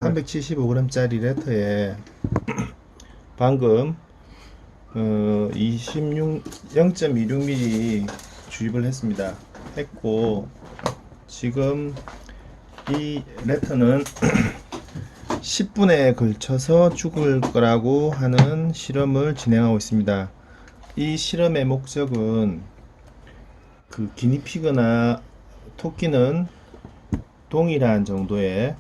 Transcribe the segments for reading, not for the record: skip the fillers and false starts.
375g짜리 레터에 방금 0.26mm 주입을 했고, 지금 이 레터는 10분에 걸쳐서 죽을 거라고 하는 실험을 진행하고 있습니다. 이 실험의 목적은 그 기니피그나 토끼는 동일한 정도의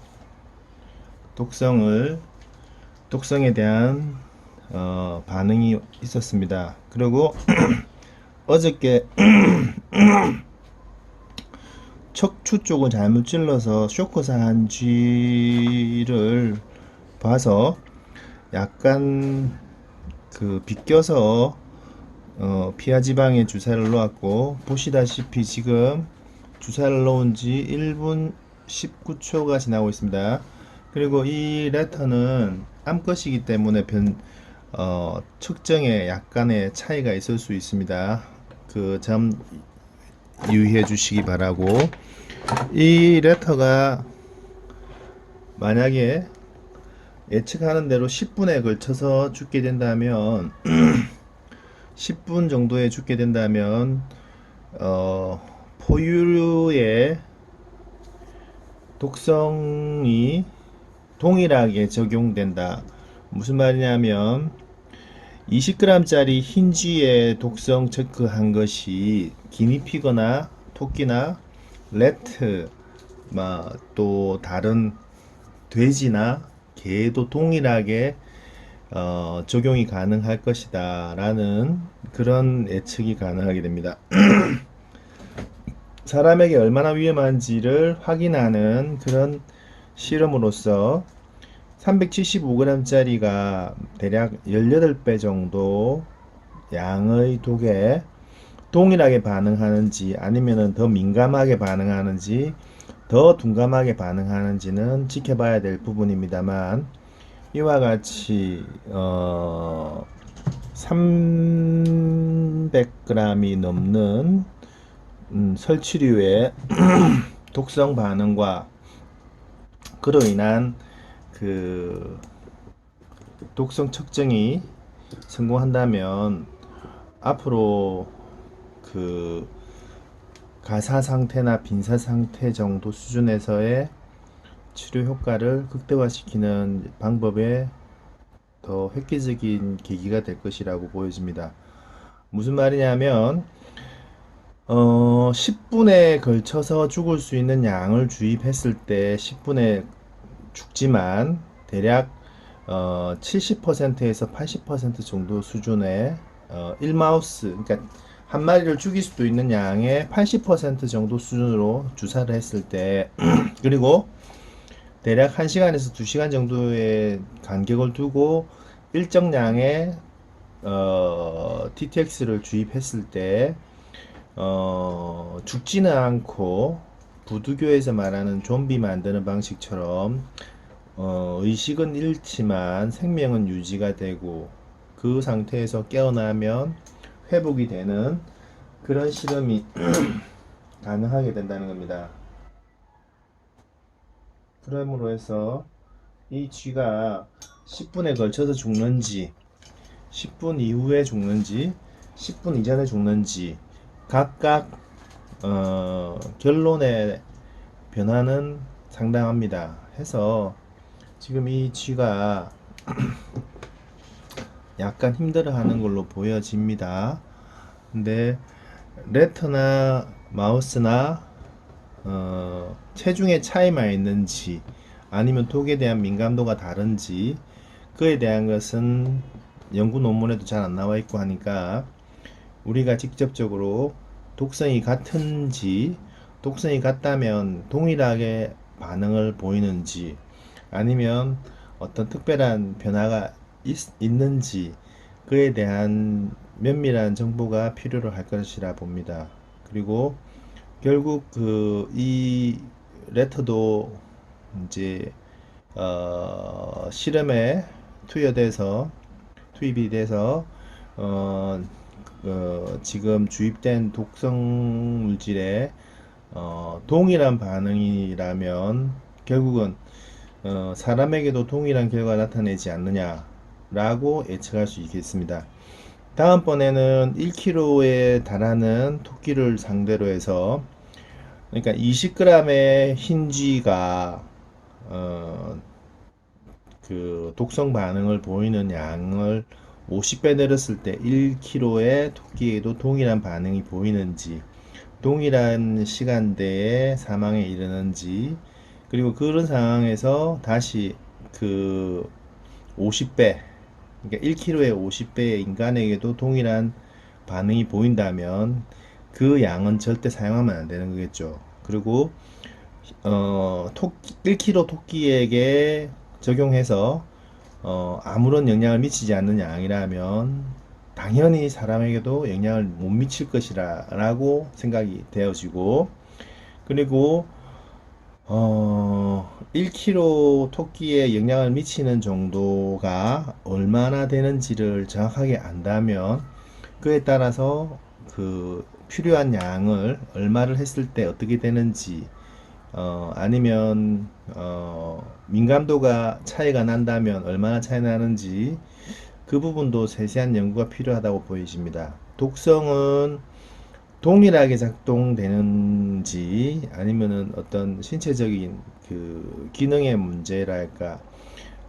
독성에 대한 반응이 있었습니다. 그리고 어저께 척추 쪽을 잘못 찔러서 쇼크사한 쥐를 봐서 약간 비껴서 피하지방에 주사를 놓았고, 보시다시피 지금 주사를 놓은 지 1분 19초가 지나고 있습니다. 그리고 이 레터는 암컷이기 때문에 측정에 약간의 차이가 있을 수 있습니다. 그 점 유의해 주시기 바라고, 이 레터가 만약에 예측하는 대로 10분에 걸쳐서 죽게 된다면 10분 정도에 죽게 된다면 포유류의 독성이 동일하게 적용된다. 무슨 말이냐면 20g짜리 흰쥐의 독성 체크한 것이 기니피거나 토끼나 레트, 또 다른 돼지나 개도 동일하게 적용이 가능할 것이다 라는 그런 예측이 가능하게 됩니다. 사람에게 얼마나 위험한지를 확인하는 그런 실험으로서 375g짜리가 대략 18배 정도 양의 독에 동일하게 반응하는지, 아니면 더 민감하게 반응하는지, 더 둔감하게 반응하는지는 지켜봐야 될 부분입니다만, 이와 같이 300g이 넘는 설치류의 독성 반응과 그로 인한 독성 측정이 성공한다면 앞으로 가사 상태나 빈사 상태 정도 수준에서의 치료 효과를 극대화시키는 방법에 더 획기적인 계기가 될 것이라고 보여집니다. 무슨 말이냐면 10분에 걸쳐서 죽을 수 있는 양을 주입했을 때 10분에 죽지만 대략 70%에서 80% 정도 수준의 1마우스, 그러니까 한 마리를 죽일 수도 있는 양의 80% 정도 수준으로 주사를 했을 때 그리고 대략 1시간에서 2시간 정도의 간격을 두고 일정량의 TTX를 주입했을 때 죽지는 않고, 부두교에서 말하는 좀비 만드는 방식처럼 의식은 잃지만 생명은 유지가 되고, 그 상태에서 깨어나면 회복이 되는 그런 실험이 가능하게 된다는 겁니다. 그러므로 해서 이 쥐가 10분에 걸쳐서 죽는지, 10분 이후에 죽는지, 10분 이전에 죽는지 각각 결론의 변화는 상당합니다. 해서 지금 이 쥐가 약간 힘들어하는 걸로 보여집니다. 근데 레터나 마우스나 체중의 차이만 있는지, 아니면 독에 대한 민감도가 다른지, 그에 대한 것은 연구 논문에도 잘 안 나와 있고 하니까 우리가 직접적으로 독성이 같은지, 독성이 같다면 동일하게 반응을 보이는지, 아니면 어떤 특별한 변화가 있는지, 그에 대한 면밀한 정보가 필요로 할 것이라 봅니다. 그리고 결국 이 레터도 이제 실험에 투입이 돼서 지금 주입된 독성 물질에 동일한 반응이라면 결국은 사람에게도 동일한 결과가 나타내지 않느냐라고 예측할 수 있겠습니다. 다음번에는 1kg에 달하는 토끼를 상대로 해서, 그러니까 20g의 흰쥐가 그 독성 반응을 보이는 양을 50배 내렸을 때 1kg의 토끼에도 동일한 반응이 보이는지, 동일한 시간대에 사망에 이르는지, 그리고 그런 상황에서 다시 그 50배, 그러니까 1kg의 50배의 인간에게도 동일한 반응이 보인다면 그 양은 절대 사용하면 안 되는 거겠죠. 그리고 1kg 토끼에게 적용해서 아무런 영향을 미치지 않는 양이라면 당연히 사람에게도 영향을 못 미칠 것이라고 생각이 되어지고, 그리고 1kg 토끼에 영향을 미치는 정도가 얼마나 되는지를 정확하게 안다면 그에 따라서 그 필요한 양을 얼마를 했을 때 어떻게 되는지, 아니면 민감도가 차이가 난다면 얼마나 차이 나는지, 그 부분도 세세한 연구가 필요하다고 보여집니다. 독성은 동일하게 작동되는지 아니면은 어떤 신체적인 그 기능의 문제랄까,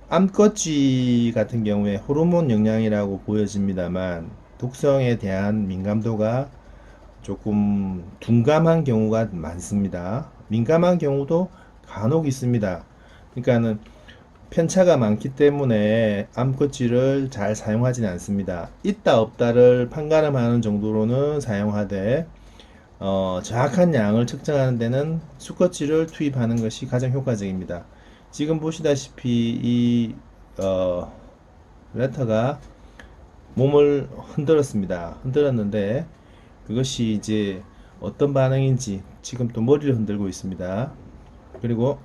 암컷쥐 같은 경우에 호르몬 영향이라고 보여집니다만 독성에 대한 민감도가 조금 둔감한 경우가 많습니다. 민감한 경우도 간혹 있습니다. 그러니까는 편차가 많기 때문에 암컷쥐를 잘 사용하지는 않습니다. 있다 없다를 판가름하는 정도로는 사용하되, 정확한 양을 측정하는 데는 수컷쥐를 투입하는 것이 가장 효과적입니다. 지금 보시다시피 이 레터가 몸을 흔들었습니다. 흔들었는데 그것이 이제 어떤 반응인지 지금 또 머리를 흔들고 있습니다. 그리고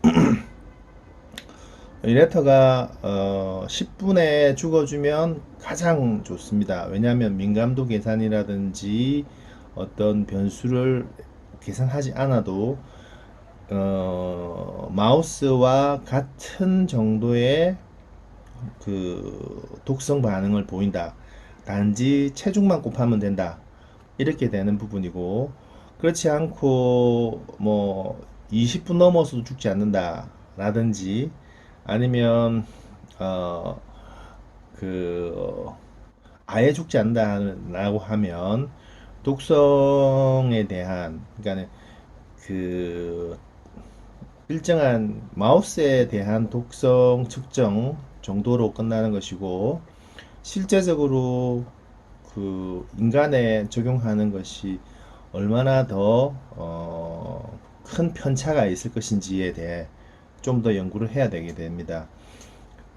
이 레터가 10분에 죽어주면 가장 좋습니다. 왜냐하면 민감도 계산이라든지 어떤 변수를 계산하지 않아도 마우스와 같은 정도의 그 독성 반응을 보인다. 단지 체중만 곱하면 된다. 이렇게 되는 부분이고, 그렇지 않고 뭐 20분 넘어서도 죽지 않는다 라든지, 아니면 어 그 아예 죽지 않는다라고 하면 독성에 대한, 그러니까 그 일정한 마우스에 대한 독성 측정 정도로 끝나는 것이고, 실제적으로 그 인간에 적용하는 것이 얼마나 더 큰 편차가 있을 것인지에 대해 좀 더 연구를 해야 되게 됩니다.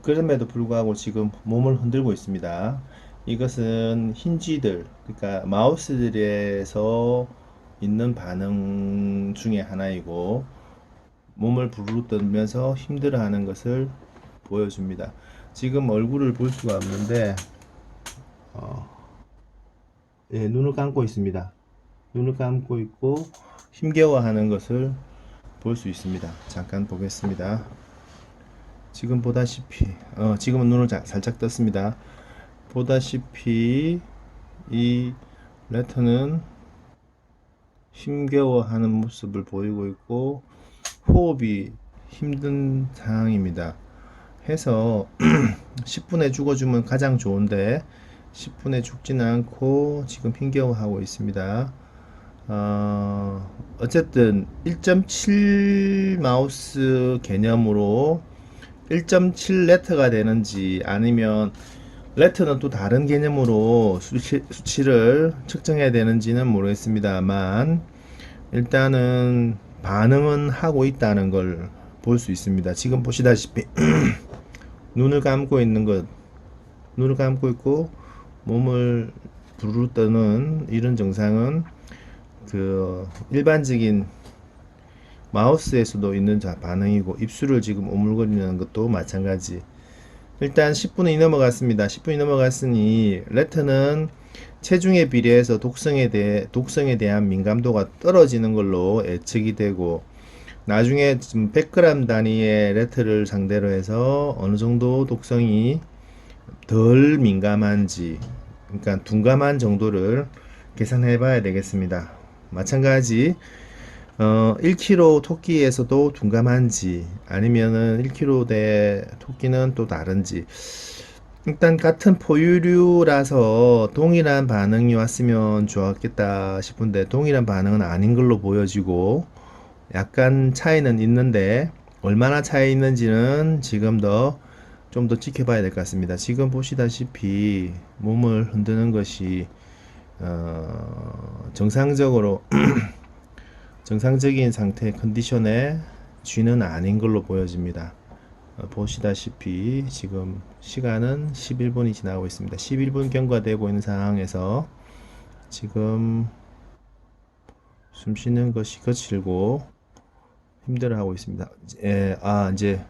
그럼에도 불구하고 지금 몸을 흔들고 있습니다. 이것은 힌지들, 그러니까 마우스들에서 있는 반응 중에 하나이고, 몸을 부르르 떨면서 힘들어하는 것을 보여줍니다. 지금 얼굴을 볼 수가 없는데 예, 눈을 감고 있습니다. 눈을 감고 있고 힘겨워하는 것을 볼 수 있습니다. 잠깐 보겠습니다. 지금 보다시피 지금은 눈을 살짝 떴습니다. 보다시피 이 레터는 힘겨워하는 모습을 보이고 있고 호흡이 힘든 상황입니다. 해서 10분에 죽어주면 가장 좋은데 10분에 죽지는 않고 지금 힘겨워하고 있습니다. 어쨌든 1.7 마우스 개념으로 1.7 레터가 되는지, 아니면 레터는 또 다른 개념으로 수치를 측정해야 되는지는 모르겠습니다만, 일단은 반응은 하고 있다는 걸 볼 수 있습니다. 지금 보시다시피 눈을 감고 있는 것, 눈을 감고 있고 몸을 부르르 떠는 이런 증상은 그 일반적인 마우스에서도 있는 반응이고, 입술을 지금 오물거리는 것도 마찬가지. 일단 10분이 넘어갔습니다. 10분이 넘어갔으니 레터는 체중에 비례해서 독성에 대한 민감도가 떨어지는 걸로 예측이 되고, 나중에 지금 100g 단위의 레트를 상대로 해서 어느 정도 독성이 덜 민감한지, 그러니까 둔감한 정도를 계산해 봐야 되겠습니다. 마찬가지 1kg 토끼에서도 둔감한지 아니면은 1kg 대 토끼는 또 다른지, 일단 같은 포유류라서 동일한 반응이 왔으면 좋았겠다 싶은데 동일한 반응은 아닌 걸로 보여지고 약간 차이는 있는데 얼마나 차이 있는지는 지금 좀 더 지켜봐야 될 것 같습니다. 지금 보시다시피 몸을 흔드는 것이 정상적으로 정상적인 상태 컨디션의 쥐는 아닌 걸로 보여집니다. 보시다시피 지금 시간은 11분이 지나고 있습니다. 11분 경과되고 있는 상황에서 지금 숨 쉬는 것이 거칠고 힘들어하고 있습니다. 이제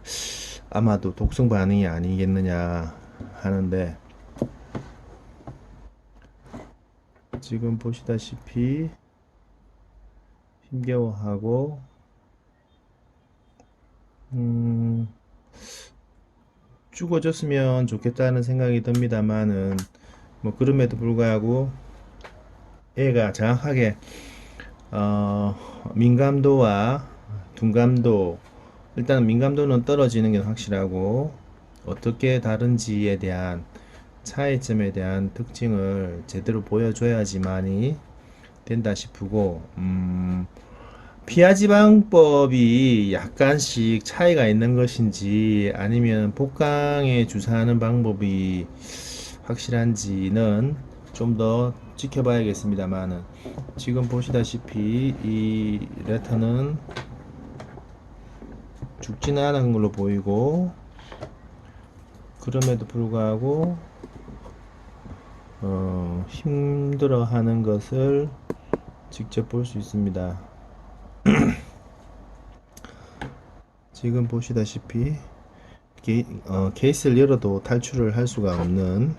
아마도 독성 반응이 아니겠느냐 하는데 지금 보시다시피 힘겨워하고 죽어줬으면 좋겠다는 생각이 듭니다만은 뭐 그럼에도 불구하고 얘가 정확하게 민감도와 둔감도, 일단 민감도는 떨어지는 게 확실하고 어떻게 다른지에 대한 차이점에 대한 특징을 제대로 보여줘야지만이 된다 싶고, 피하지방법이 약간씩 차이가 있는 것인지 아니면 복강에 주사하는 방법이 확실한지는 좀 더 지켜봐야겠습니다만은 지금 보시다시피 이 레터는 죽지는 않은 걸로 보이고 그럼에도 불구하고 힘들어하는 것을 직접 볼 수 있습니다. 지금 보시다시피 케이스를 열어도 탈출을 할 수가 없는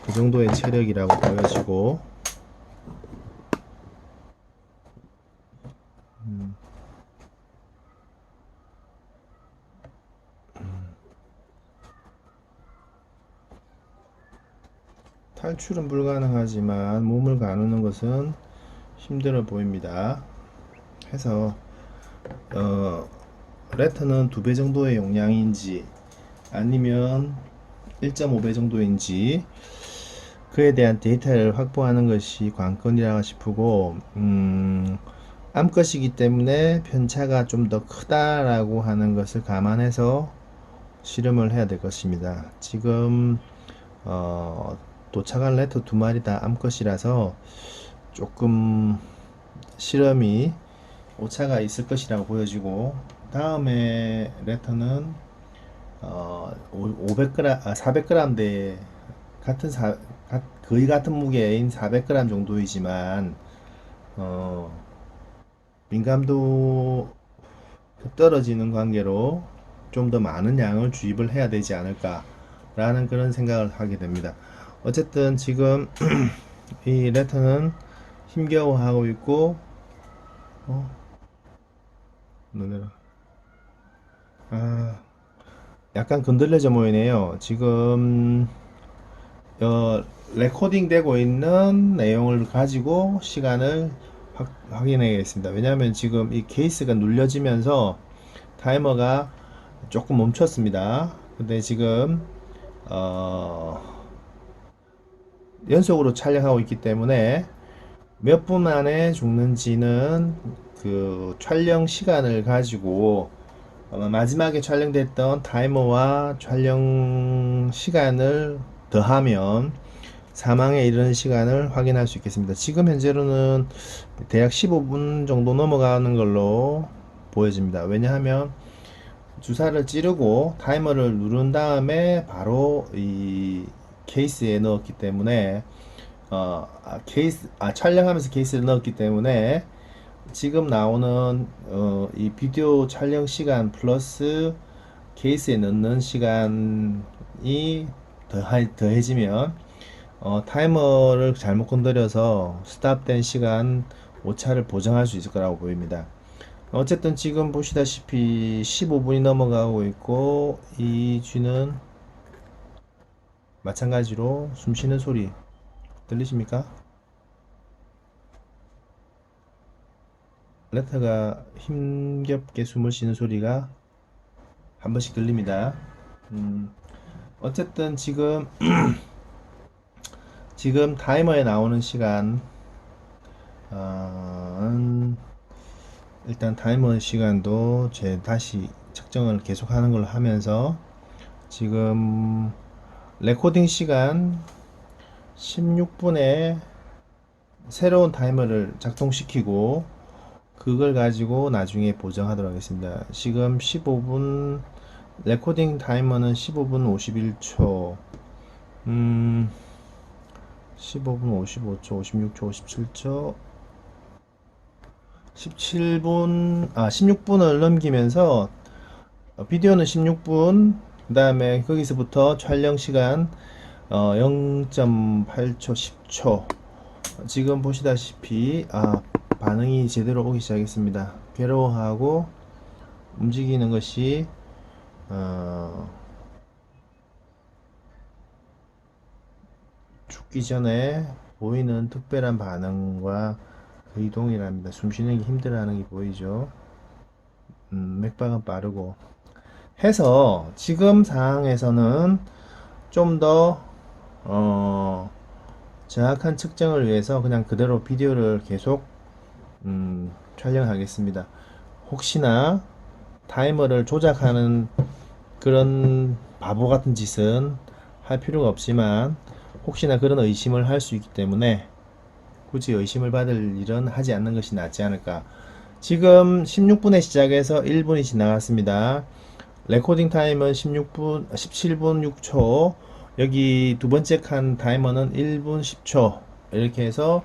그 정도의 체력이라고 보여지고 탈출은 불가능하지만 몸을 가누는 것은 힘들어 보입니다. 해서 레터는 2배 정도의 용량인지 아니면 1.5배 정도인지 그에 대한 데이터를 확보하는 것이 관건이라 싶고 암컷이기 때문에 편차가 좀 더 크다라고 하는 것을 감안해서 실험을 해야 될 것입니다. 지금 도착한 레터 2마리 다 암컷이라서 조금 실험이 오차가 있을 것이라고 보여지고 다음에 레터는 500g, 400g 대 같은 거의 같은 무게인 400g 정도이지만 민감도 떨어지는 관계로 좀 더 많은 양을 주입을 해야 되지 않을까 라는 그런 생각을 하게 됩니다. 어쨌든 지금 이 레터는 힘겨워하고 있고 눈으로 약간 건들려져 보이네요. 지금 레코딩 되고 있는 내용을 가지고 시간을 확인해야겠습니다. 왜냐하면 지금 이 케이스가 눌려지면서 타이머가 조금 멈췄습니다. 근데 지금 연속으로 촬영하고 있기 때문에 몇 분 만에 죽는지는 그 촬영 시간을 가지고 마지막에 촬영됐던 타이머와 촬영 시간을 더하면 사망에 이르는 시간을 확인할 수 있겠습니다. 지금 현재로는 대략 15분 정도 넘어가는 걸로 보여집니다. 왜냐하면 주사를 찌르고 타이머를 누른 다음에 바로 이 케이스에 넣었기 때문에 촬영하면서 케이스를 넣었기 때문에 지금 나오는 이 비디오 촬영 시간 플러스 케이스에 넣는 시간이 더해지면 타이머를 잘못 건드려서 스탑된 시간 오차를 보정할 수 있을 거라고 보입니다. 어쨌든 지금 보시다시피 15분이 넘어가고 있고 이 쥐는 마찬가지로 숨 쉬는 소리 들리십니까? 레터가 힘겹게 숨을 쉬는 소리가 한 번씩 들립니다. 음, 어쨌든 지금 타이머에 나오는 시간 일단 타이머 시간도 제 다시 측정을 계속하는 걸로 하면서 지금 레코딩 시간 16분에 새로운 타이머를 작동시키고 그걸 가지고 나중에 보정하도록 하겠습니다. 지금 15분 레코딩 타이머는 15분 51초 15분 55초 56초 57초 16분을 넘기면서 비디오는 16분 그 다음에 거기서부터 촬영 시간 0.8초 10초 지금 보시다시피 반응이 제대로 오기 시작했습니다. 괴로워하고 움직이는 것이 죽기 전에 보이는 특별한 반응과 거의 동일합니다. 숨 쉬는 게 힘들어하는 게 보이죠. 맥박은 빠르고 해서 지금 상황에서는 좀 더 정확한 측정을 위해서 그냥 그대로 비디오를 계속 촬영하겠습니다. 혹시나 타이머를 조작하는 그런 바보 같은 짓은 할 필요가 없지만 혹시나 그런 의심을 할 수 있기 때문에 굳이 의심을 받을 일은 하지 않는 것이 낫지 않을까. 지금 16분에 시작해서 1분이 지나갔습니다. 레코딩 타임은 17분 6초. 여기 두 번째 칸 타이머는 1분 10초. 이렇게 해서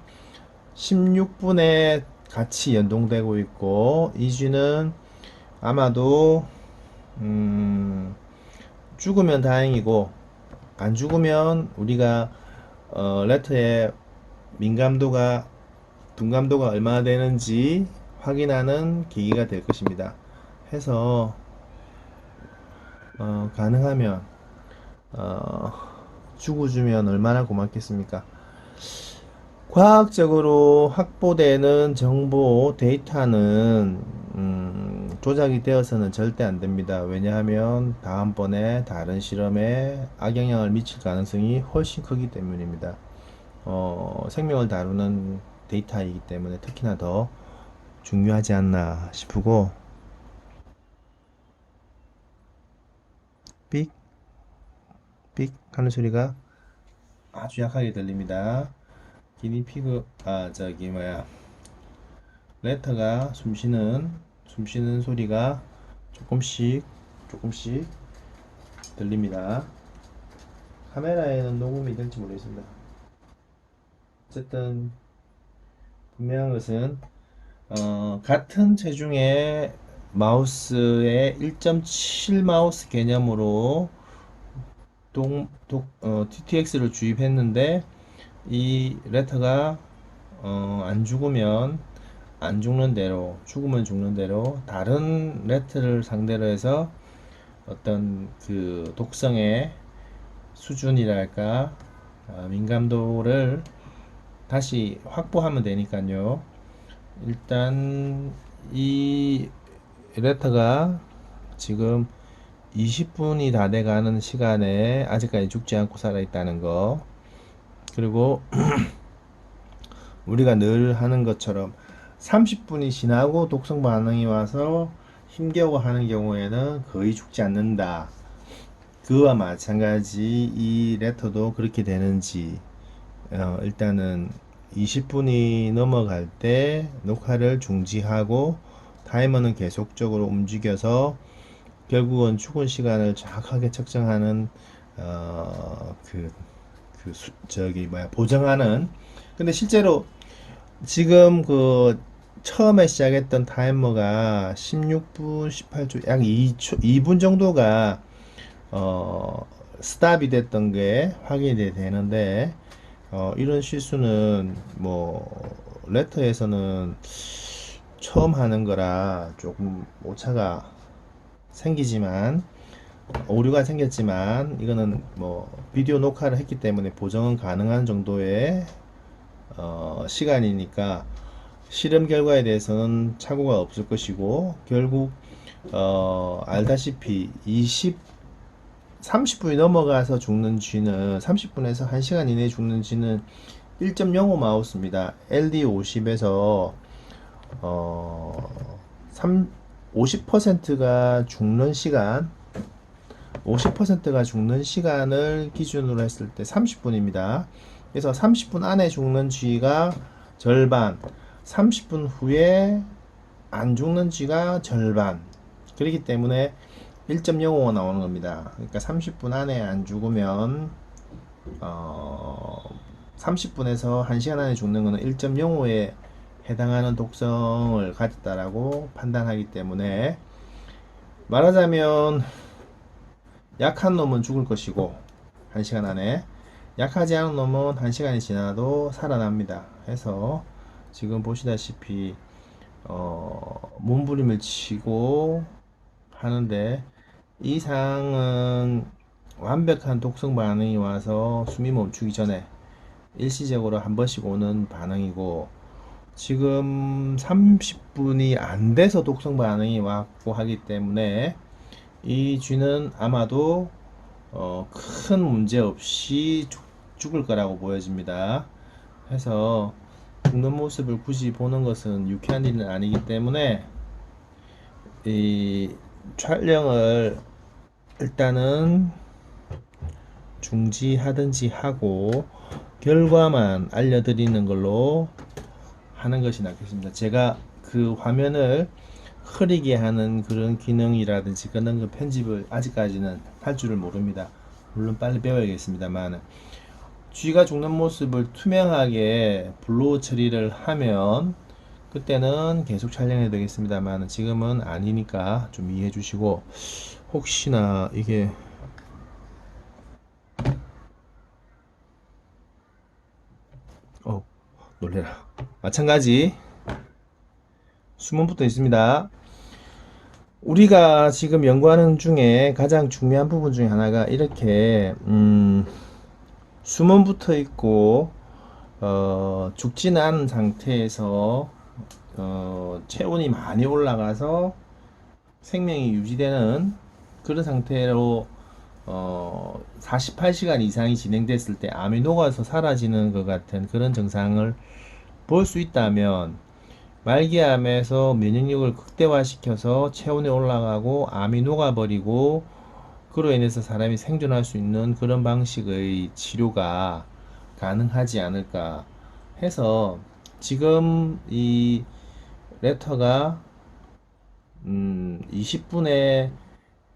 16분에 같이 연동되고 있고, 이주는 아마도, 죽으면 다행이고, 안 죽으면 우리가, 레터의 민감도가, 둔감도가 얼마나 되는지 확인하는 계기가 될 것입니다. 해서, 가능하면, 죽어주면 얼마나 고맙겠습니까? 과학적으로 확보되는 정보, 데이터는 조작이 되어서는 절대 안 됩니다. 왜냐하면 다음번에 다른 실험에 악영향을 미칠 가능성이 훨씬 크기 때문입니다. 생명을 다루는 데이터이기 때문에 특히나 더 중요하지 않나 싶고 삑, 삑 하는 소리가 아주 약하게 들립니다. 기니피그, 레터가 숨쉬는 소리가 조금씩 들립니다. 카메라에는 녹음이 될지 모르겠습니다. 어쨌든 분명한 것은 같은 체중의 마우스에 1.7 마우스 개념으로 TTX를 주입했는데 이 레터가 안 죽으면 안 죽는 대로 죽으면 죽는 대로 다른 레터를 상대로 해서 어떤 그 독성의 수준이랄까 민감도를 다시 확보하면 되니까요. 일단 이 레터가 지금 20분이 다 돼가는 시간에 아직까지 죽지 않고 살아있다는 거, 그리고 우리가 늘 하는 것처럼 30분이 지나고 독성 반응이 와서 힘겨워하는 경우에는 거의 죽지 않는다. 그와 마찬가지 이 레터도 그렇게 되는지 일단은 20분이 넘어갈 때 녹화를 중지하고 타이머는 계속적으로 움직여서 결국은 죽은 시간을 정확하게 측정하는 보정하는. 근데 실제로 지금 처음에 시작했던 타이머가 16분 18초 약 2분 정도가 스탑이 됐던 게 확인이 되는데 이런 실수는 뭐 레터에서는 처음 하는 거라 조금 오차가 생기지만 오류가 생겼지만 이거는 뭐 비디오 녹화를 했기 때문에 보정은 가능한 정도의 시간이니까 실험 결과에 대해서는 착오가 없을 것이고 결국 알다시피 30분이 넘어가서 죽는 쥐는 30분에서 1시간 이내에 죽는 쥐는 1.05 마우스입니다. LD50에서 50%가 죽는 시간 50%가 죽는 시간을 기준으로 했을 때 30분입니다. 그래서 30분 안에 죽는 쥐가 절반, 30분 후에 안 죽는 쥐가 절반. 그렇기 때문에 1.05가 나오는 겁니다. 그러니까 30분 안에 안 죽으면 30분에서 1시간 안에 죽는 것은 1.05에 해당하는 독성을 가졌다라고 판단하기 때문에 말하자면 약한 놈은 죽을 것이고 1시간 안에 약하지 않은 놈은 1시간이 지나도 살아납니다. 해서 지금 보시다시피 몸부림을 치고 하는데 이 상황은 완벽한 독성 반응이 와서 숨이 멈추기 전에 일시적으로 한 번씩 오는 반응이고 지금 30분이 안 돼서 독성 반응이 왔고 하기 때문에 이 쥐는 아마도 큰 문제 없이 죽을 거라고 보여집니다. 해서 죽는 모습을 굳이 보는 것은 유쾌한 일은 아니기 때문에 이 촬영을 일단은 중지하든지 하고 결과만 알려드리는 걸로 하는 것이 낫겠습니다. 제가 그 화면을 흐리게 하는 그런 기능이라든지 그런 그 편집을 아직까지는 할 줄을 모릅니다. 물론 빨리 배워야겠습니다만 쥐가 죽는 모습을 투명하게 블로우 처리를 하면 그때는 계속 촬영해야 되겠습니다만 지금은 아니니까 좀 이해해 주시고 혹시나 이게 어 놀래라 마찬가지 수문부터 있습니다. 우리가 지금 연구하는 중에 가장 중요한 부분 중에 하나가 이렇게 수문 붙어 있고 죽지는 않은 상태에서 체온이 많이 올라가서 생명이 유지되는 그런 상태로 48시간 이상이 진행됐을 때 암이 녹아서 사라지는 것 같은 그런 증상을 볼 수 있다면 말기암에서 면역력을 극대화시켜서 체온이 올라가고 암이 녹아버리고 그로 인해서 사람이 생존할 수 있는 그런 방식의 치료가 가능하지 않을까 해서 지금 이 레터가 20분에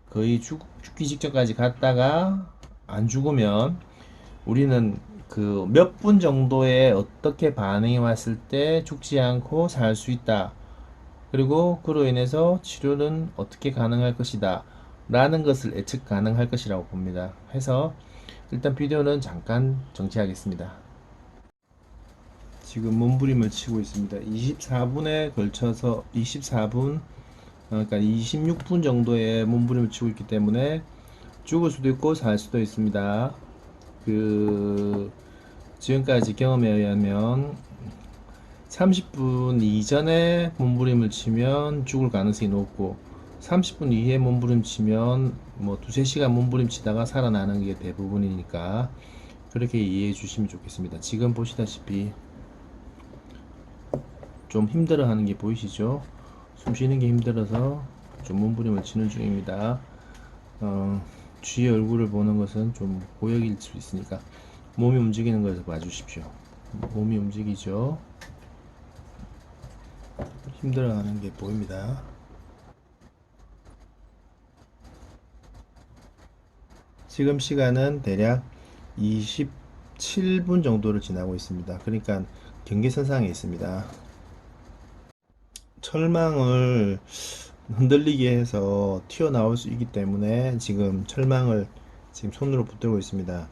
거의 죽기 직전까지 갔다가 안 죽으면 우리는 그 몇 분 정도에 어떻게 반응이 왔을 때 죽지 않고 살 수 있다. 그리고 그로 인해서 치료는 어떻게 가능할 것이다. 라는 것을 예측 가능할 것이라고 봅니다. 해서 일단 비디오는 잠깐 정지하겠습니다. 지금 몸부림을 치고 있습니다. 24분에 걸쳐서 24분 그러니까 26분 정도의 몸부림을 치고 있기 때문에 죽을 수도 있고 살 수도 있습니다. 그 지금까지 경험에 의하면 30분 이전에 몸부림을 치면 죽을 가능성이 높고 30분 이후에 몸부림 치면 뭐 두세 시간 몸부림 치다가 살아나는 게 대부분이니까 그렇게 이해해 주시면 좋겠습니다. 지금 보시다시피 좀 힘들어 하는 게 보이시죠? 숨 쉬는 게 힘들어서 좀 몸부림을 치는 중입니다. 쥐의 얼굴을 보는 것은 좀 고역일 수 있으니까 몸이 움직이는 것을 봐주십시오. 몸이 움직이죠. 힘들어하는 게 보입니다. 지금 시간은 대략 27분 정도를 지나고 있습니다. 그러니까 경계선상에 있습니다. 철망을 흔들리게 해서 튀어나올 수 있기 때문에 지금 철망을 지금 손으로 붙들고 있습니다.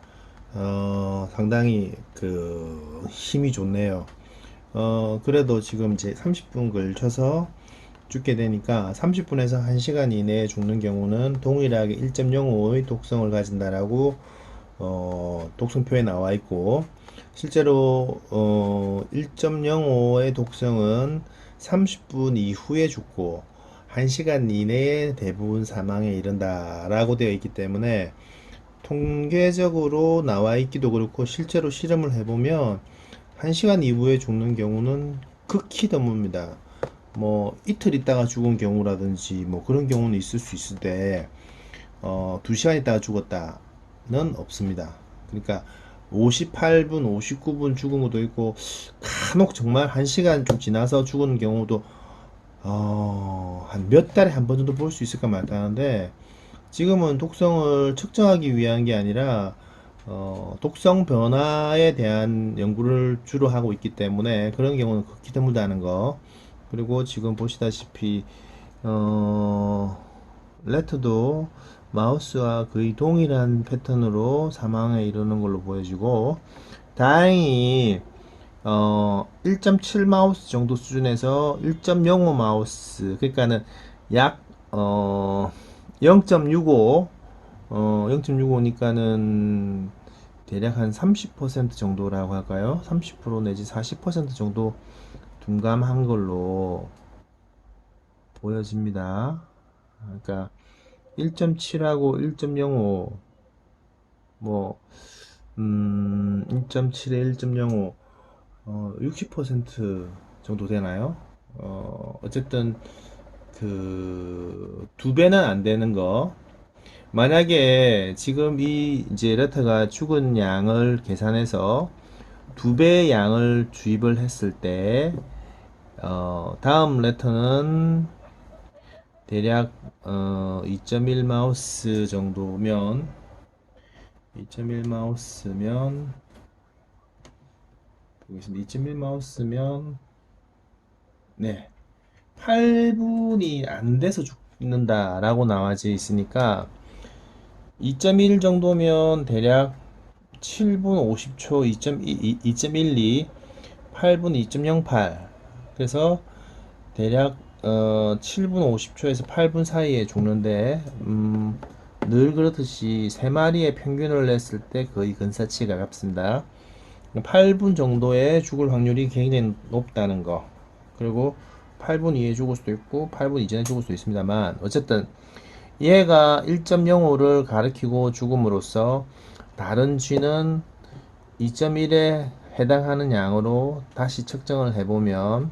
상당히 그 힘이 좋네요. 그래도 지금 이제 30분 걸쳐서 죽게 되니까 30분에서 1시간 이내에 죽는 경우는 동일하게 1.05의 독성을 가진다라고 독성표에 나와 있고, 실제로 1.05의 독성은 30분 이후에 죽고 1시간 이내에 대부분 사망에 이른다라고 되어 있기 때문에, 통계적으로 나와 있기도 그렇고 실제로 실험을 해보면 1시간 이후에 죽는 경우는 극히 드뭅니다. 뭐 이틀 있다가 죽은 경우라든지 뭐 그런 경우는 있을 수 있을 때 2시간 있다가 죽었다는 없습니다. 그러니까 58분, 59분 죽은 것도 있고, 간혹 정말 1시간 좀 지나서 죽은 경우도 한 몇 달에 한 번 정도 볼 수 있을까 말까 하는데, 지금은 독성을 측정하기 위한 게 아니라 독성 변화에 대한 연구를 주로 하고 있기 때문에 그런 경우는 극히 드물다는 거. 그리고 지금 보시다시피 레트도 마우스와 거의 동일한 패턴으로 사망에 이르는 걸로 보여지고, 다행히 1.7 마우스 정도 수준에서 1.05 마우스, 그러니까는 약 0.65, 0.65니까는 대략 한 30% 정도라고 할까요? 30% 내지 40% 정도 둔감한 걸로 보여집니다. 그러니까 1.7하고 1.05, 뭐 1.7에 1.05, 60% 정도 되나요? 어쨌든 그 두 배는 안 되는 거. 만약에 지금 이 이제 레터가 죽은 양을 계산해서 두 배의 양을 주입을 했을 때 다음 레터는 대략 2.1 마우스 정도면, 2.1 마우스면 보겠습니다. 2.1 마우스면 네, 8분이 안 돼서 죽는다라고 나와져 있으니까 2.1 정도면 대략 7분 50초, 2.12, 8분 2.08. 그래서 대략 7분 50초에서 8분 사이에 죽는데, 늘 그렇듯이 3마리의 평균을 냈을 때 거의 근사치에 가깝습니다. 8분 정도에 죽을 확률이 굉장히 높다는 거. 그리고 8분 이후에 죽을 수도 있고 8분 이전에 죽을 수도 있습니다만, 어쨌든 얘가 1.05를 가리키고 죽음으로써 다른 쥐는 2.1에 해당하는 양으로 다시 측정을 해보면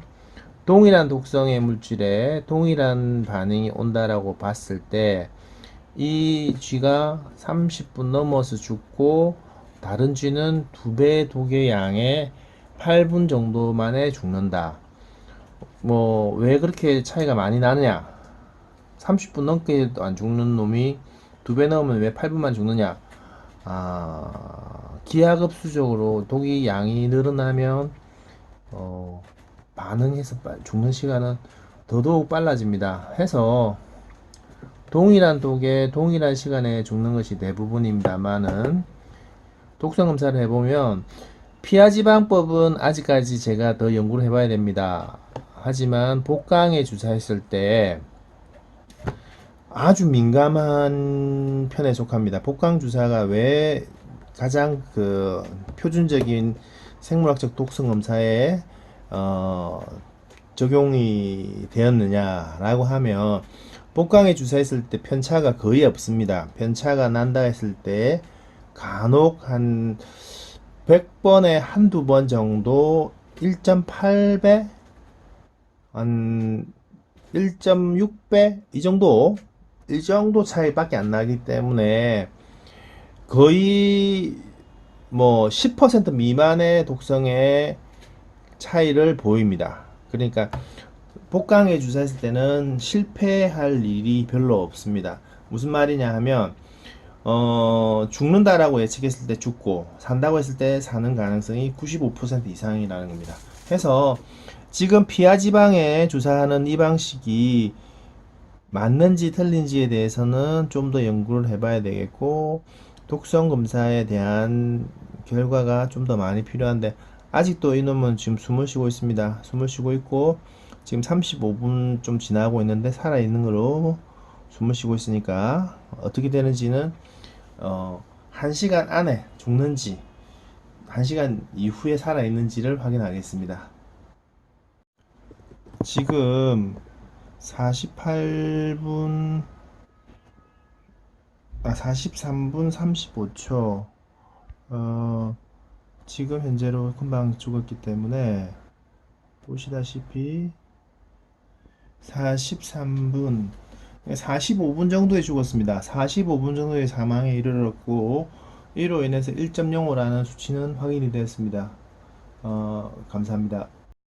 동일한 독성의 물질에 동일한 반응이 온다라고 봤을 때, 이 쥐가 30분 넘어서 죽고 다른 쥐는 2배의 독의 양의 8분 정도 만에 죽는다. 뭐 왜 그렇게 차이가 많이 나느냐? 30분 넘게도 안 죽는 놈이 2배 넘으면 왜 8분만 죽느냐? 기하급수적으로 독이 양이 늘어나면 반응해서 죽는 시간은 더더욱 빨라집니다. 해서 동일한 독에 동일한 시간에 죽는 것이 대부분입니다만은, 독성 검사를 해보면 피하지방법은 아직까지 제가 더 연구를 해봐야 됩니다. 하지만 복강에 주사했을 때 아주 민감한 편에 속합니다. 복강 주사가 왜 가장 그 표준적인 생물학적 독성 검사에 적용이 되었느냐라고 하면, 복강에 주사했을 때 편차가 거의 없습니다. 편차가 난다 했을 때 간혹 한 100번에 한두 번 정도 1.8배, 한 1.6배 이 정도 차이밖에 안 나기 때문에 거의 뭐 10% 미만의 독성의 차이를 보입니다. 그러니까 복강에 주사했을 때는 실패할 일이 별로 없습니다. 무슨 말이냐 하면 죽는다라고 예측했을 때 죽고 산다고 했을 때 사는 가능성이 95% 이상이라는 겁니다. 해서 지금 피하지방에 주사하는 이 방식이 맞는지 틀린지에 대해서는 좀 더 연구를 해봐야 되겠고, 독성 검사에 대한 결과가 좀 더 많이 필요한데, 아직도 이놈은 지금 숨을 쉬고 있습니다. 숨을 쉬고 있고 지금 35분 좀 지나고 있는데 살아있는 걸로 숨을 쉬고 있으니까 어떻게 되는지는 1시간 안에 죽는지 1시간 이후에 살아있는지를 확인하겠습니다. 지금 48분 43분 35초 지금 현재로 금방 죽었기 때문에 보시다시피 43분 45분 정도에 죽었습니다. 45분 정도의 사망에 이르렀고 이로 인해서 1.05라는 수치는 확인이 되었습니다. 감사합니다.